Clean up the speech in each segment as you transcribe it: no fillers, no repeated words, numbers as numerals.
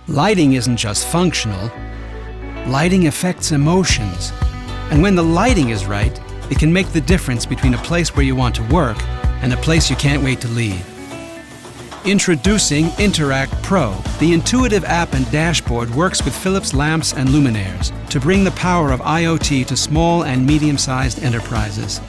Lighting isn't just functional. Lighting affects emotions. And when the lighting is right, it can make the difference between a place where you want to work and a place you can't wait to leave. Introducing Interact Pro. The intuitive app and dashboard works with Philips lamps and luminaires to bring the power of IoT to small and medium-sized enterprises.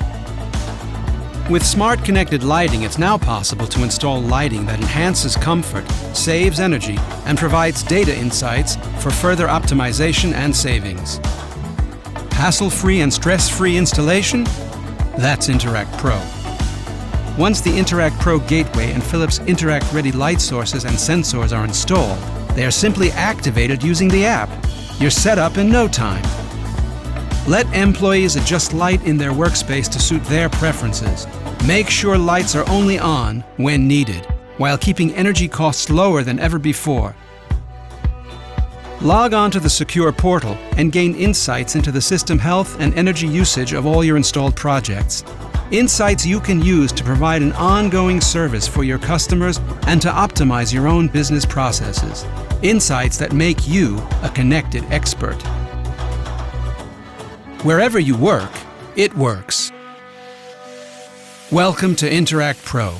With smart connected lighting, it's now possible to install lighting that enhances comfort, saves energy, and provides data insights for further optimization and savings. Hassle-free and stress-free installation? That's Interact Pro. Once the Interact Pro gateway and Philips Interact Ready light sources and sensors are installed, they are simply activated using the app. You're set up in no time. Let employees adjust light in their workspace to suit their preferences. Make sure lights are only on when needed, while keeping energy costs lower than ever before. Log on to the secure portal and gain insights into the system health and energy usage of all your installed projects. Insights you can use to provide an ongoing service for your customers and to optimize your own business processes. Insights that make you a connected expert. Wherever you work, it works. Welcome to Interact Pro.